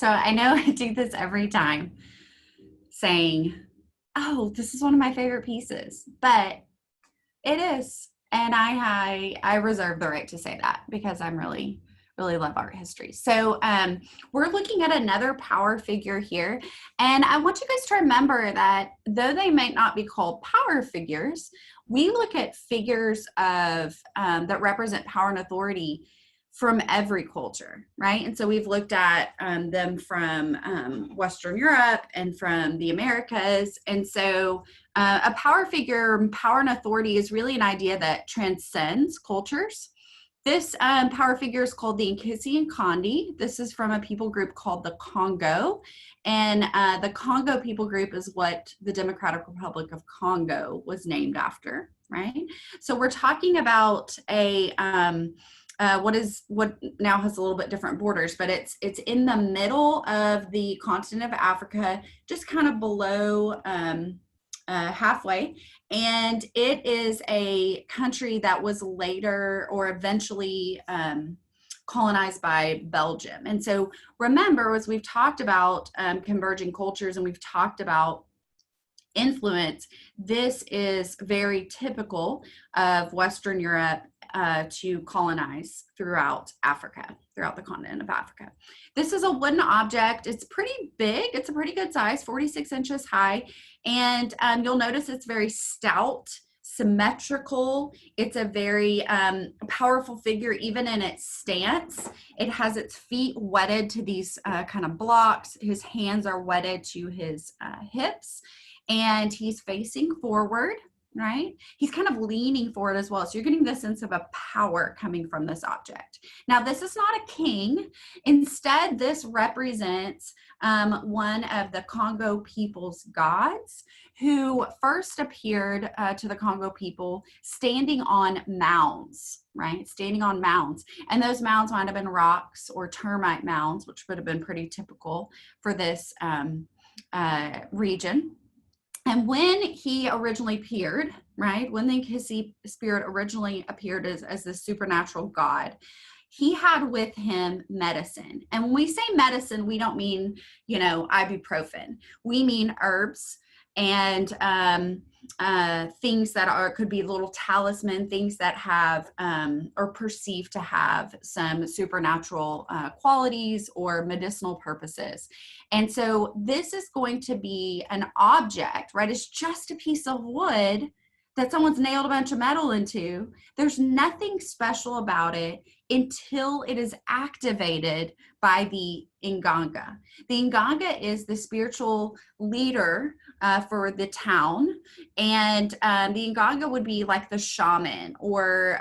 So I know I do this every time saying, oh, this is one of my favorite pieces, but it is. And I reserve the right to say that because I'm really love art history. So we're looking at another power figure here. And I want you guys to remember that though they might not be called power figures, we look at figures of that represent power and authority from every culture, right? And so we've looked at them from Western Europe and from the Americas. And so a power figure, power and authority is really an idea that transcends cultures. This power figure is called the Nkisi and Kandi. This is from a people group called the Congo. And the Congo people group is what the Democratic Republic of Congo was named after, right? So we're talking about a what now has a little bit different borders, but it's in the middle of the continent of Africa, just kind of below halfway. And it is a country that was later or eventually colonized by Belgium. And so remember, as we've talked about converging cultures and we've talked about influence, this is very typical of Western Europe to colonize throughout Africa, throughout the continent of Africa. This is a wooden object. It's pretty big. It's a pretty good size, 46 inches high. And you'll notice it's very stout, symmetrical. It's a very powerful figure, even in its stance. It has its feet wedded to these kind of blocks. His hands are wedded to his hips, and he's facing forward, right? He's kind of leaning forward as well. So you're getting the sense of a power coming from this object. Now, this is not a king. Instead, this represents one of the Congo people's gods who first appeared to the Congo people standing on mounds, right? Standing on mounds. And those mounds might have been rocks or termite mounds, which would have been pretty typical for this region. And when he originally appeared, right, when the Nkisi spirit originally appeared as the supernatural god, he had with him medicine. And when we say medicine, we don't mean, ibuprofen. We mean herbs and things that could be little talisman, things that have or perceived to have some supernatural qualities or medicinal purposes. And so this is going to be an object, right? It's just a piece of wood that someone's nailed a bunch of metal into. There's nothing special about it until it is activated by the Nganga. The Nganga is the spiritual leader for the town, and the Nganga would be like the shaman or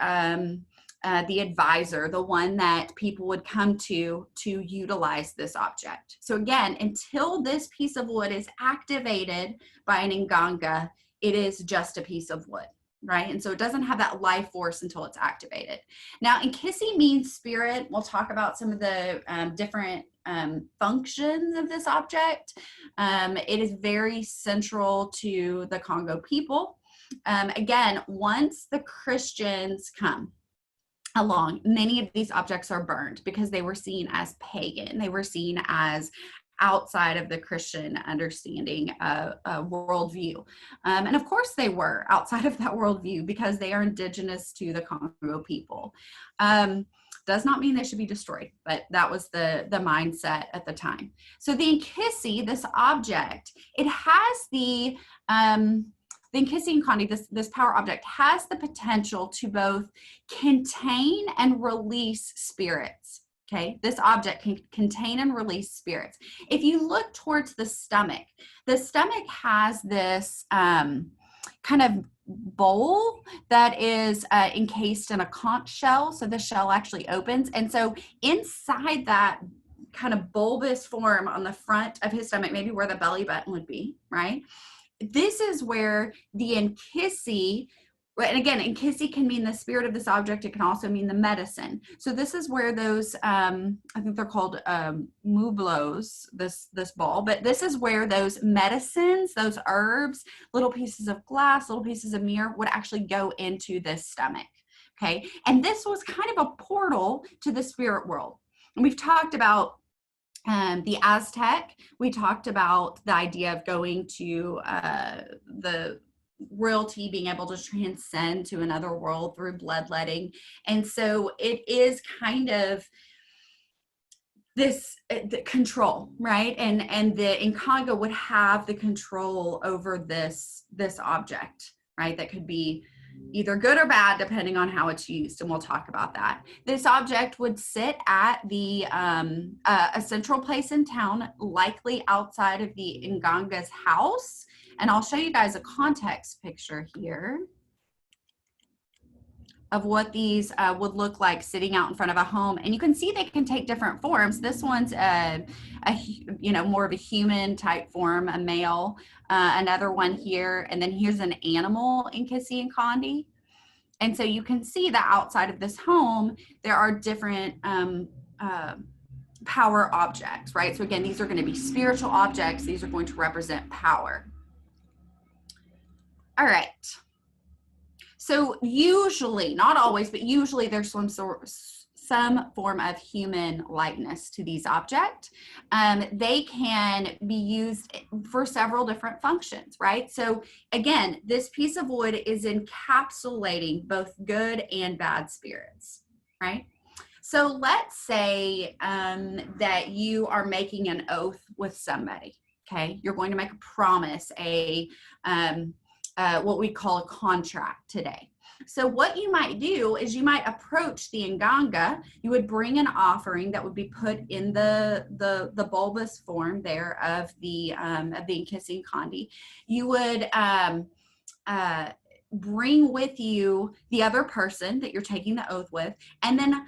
the advisor, the one that people would come to utilize this object. So again, until this piece of wood is activated by an Nganga, it is just a piece of wood, right? And so it doesn't have that life force until it's activated. Now, Nkisi means spirit. We'll talk about some of the different functions of this object. It is very central to the Congo people. Again, once the Christians come along, many of these objects are burned because they were seen as pagan. They were seen as outside of the Christian understanding worldview. And of course they were outside of that worldview because they are indigenous to the Congo people. Does not mean they should be destroyed, but that was the mindset at the time. So the Nkisi, this object, it has the Nkisi and Kandi, this power object, has the potential to both contain and release spirits. Okay, this object can contain and release spirits. If you look towards the stomach has this kind of bowl that is encased in a conch shell. So the shell actually opens. And so inside that kind of bulbous form on the front of his stomach, maybe where the belly button would be, right? This is where the Nkisi, and again, Nkisi can mean the spirit of this object. It can also mean the medicine. So this is where those, I think they're called mublos, this ball, but this is where those medicines, those herbs, little pieces of glass, little pieces of mirror would actually go into this stomach, okay? And this was kind of a portal to the spirit world. And we've talked about The Aztec, we talked about the idea of going to the royalty being able to transcend to another world through bloodletting. And so it is kind of this the control, right? And the Nkanga would have the control over this object, right? That could be either good or bad depending on how it's used, and we'll talk about that. This object would sit at the a central place in town, likely outside of the Nganga's house. And I'll show you guys a context picture here of what these would look like sitting out in front of a home. And you can see they can take different forms. This one's more of a human type form, a male. Another one here, and then here's an animal in Nkisi and Kandi. And so you can see that outside of this home, there are different power objects, right? So again, these are going to be spiritual objects. These are going to represent power. All right. So usually, not always, but usually there's some form of human likeness to these objects. They can be used for several different functions, right? So again, this piece of wood is encapsulating both good and bad spirits, right? So let's say that you are making an oath with somebody, okay? You're going to make a promise, what we call a contract today. So what you might do is you might approach the Nganga. You would bring an offering that would be put in the bulbous form there of the Nkisi Kandi. You would bring with you the other person that you're taking the oath with, and then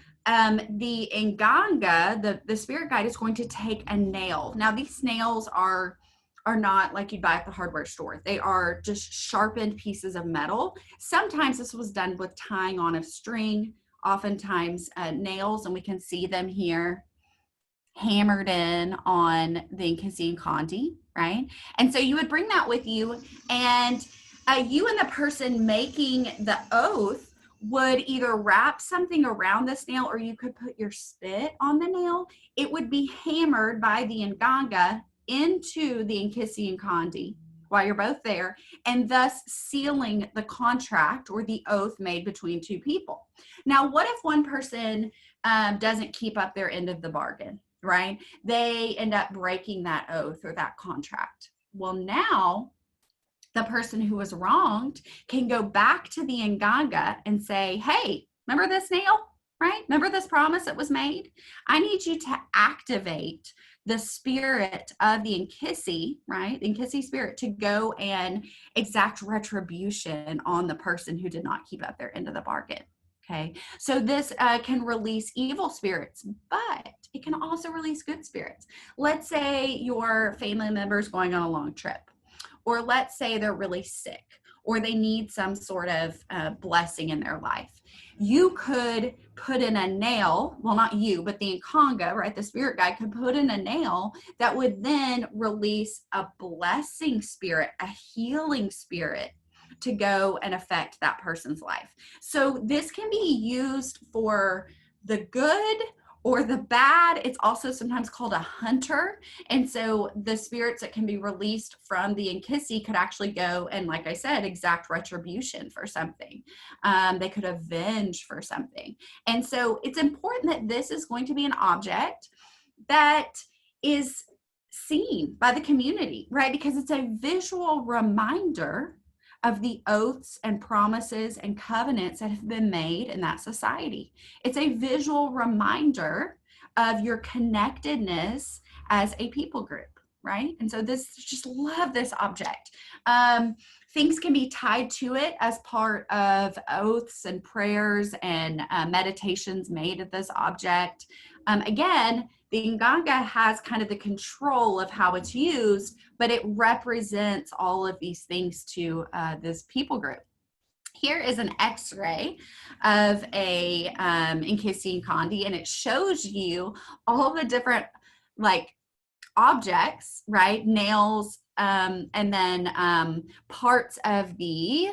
the Nganga, the spirit guide, is going to take a nail. Now these nails are not like you'd buy at the hardware store. They are just sharpened pieces of metal. Sometimes this was done with tying on a string, oftentimes nails, and we can see them here hammered in on the Nkisi and Kandi, right? And so you would bring that with you, and you and the person making the oath would either wrap something around this nail, or you could put your spit on the nail. It would be hammered by the Nganga into the Nkisi and Kandi while you're both there, and thus sealing the contract or the oath made between two people. Now, what if one person doesn't keep up their end of the bargain, right? They end up breaking that oath or that contract. Well, now the person who was wronged can go back to the Nganga and say, hey, remember this nail, right? Remember this promise that was made? I need you to activate the spirit of the Nkisi, right? The Nkisi spirit, to go and exact retribution on the person who did not keep up their end of the bargain. Okay, so this can release evil spirits, but it can also release good spirits. Let's say your family member is going on a long trip, or let's say they're really sick, or they need some sort of blessing in their life. You could put in a nail, well, not you, but the Nkanga, right? The spirit guide could put in a nail that would then release a blessing spirit, a healing spirit, to go and affect that person's life. So this can be used for the good or the bad. It's also sometimes called a hunter. And so the spirits that can be released from the Nkisi could actually go and, like I said, exact retribution for something. They could avenge for something. And so it's important that this is going to be an object that is seen by the community, right? Because it's a visual reminder of the oaths and promises and covenants that have been made in that society. It's a visual reminder of your connectedness as a people group, right? And so just love this object. Things can be tied to it as part of oaths and prayers and meditations made of this object. Again, the Nganga has kind of the control of how it's used, but it represents all of these things to this people group. Here is an x-ray of a Nkisi and Kandi, and it shows you all the different objects, right? Nails, and then parts of the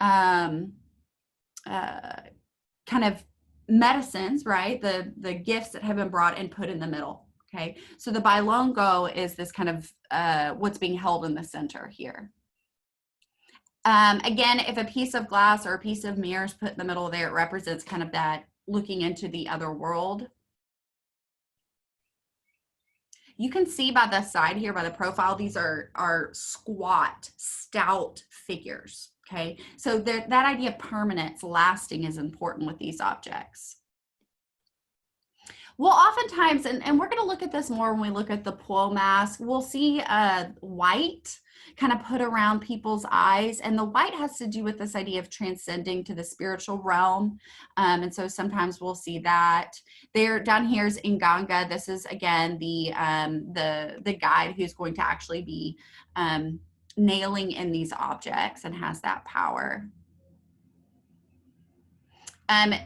kind of medicines, right? The gifts that have been brought and put in the middle. Okay, so the bailongo is this kind of what's being held in the center here. Again, if a piece of glass or a piece of mirror is put in the middle there, it represents kind of that looking into the other world. You can see by the side here, by the profile, these are squat, stout figures, okay? So that idea of permanence, lasting is important with these objects. Well, oftentimes, and we're going to look at this more when we look at the pool mask, we'll see white kind of put around people's eyes. And the white has to do with this idea of transcending to the spiritual realm. And so sometimes we'll see that. There, down here is Nganga. This is, again, the guide who's going to actually be nailing in these objects and has that power.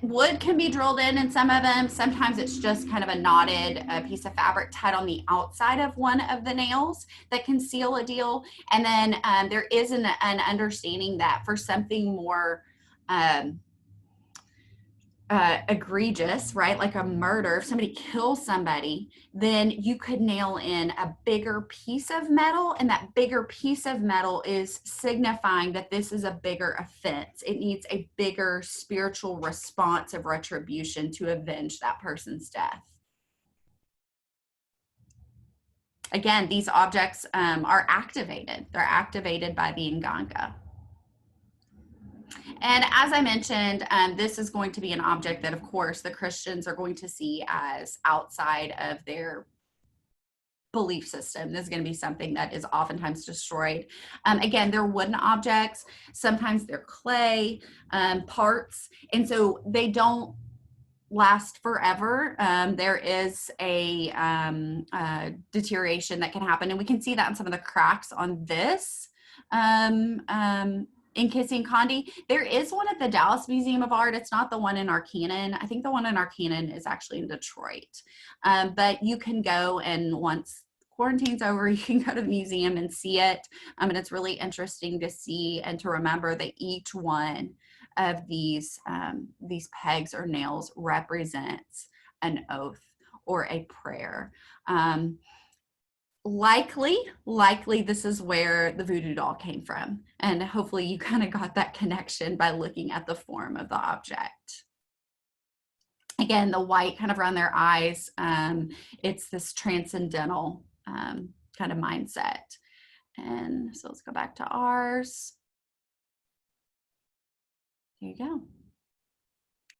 Wood can be drilled in some of them. Sometimes it's just kind of a knotted piece of fabric tied on the outside of one of the nails that can seal a deal. And then there is an understanding that for something more egregious, right? Like a murder, if somebody kills somebody, then you could nail in a bigger piece of metal, and that bigger piece of metal is signifying that this is a bigger offense. It needs a bigger spiritual response of retribution to avenge that person's death. Again, these objects are activated. They're activated by the Nganga. And as I mentioned, this is going to be an object that, of course, the Christians are going to see as outside of their belief system. This is going to be something that is oftentimes destroyed. Again, they're wooden objects. Sometimes they're clay parts. And so they don't last forever. There is a deterioration that can happen. And we can see that in some of the cracks on this. Nkisi and Condi. There is one at the Dallas Museum of Art. It's not the one in Arcannon. I think the one in Arcannon is actually in Detroit. But you can go, and once quarantine's over, you can go to the museum and see it. And it's really interesting to see and to remember that each one of these pegs or nails represents an oath or a prayer. Likely this is where the voodoo doll came from. And hopefully you kind of got that connection by looking at the form of the object. Again, the white kind of around their eyes, it's this transcendental kind of mindset. And so let's go back to ours. There you go.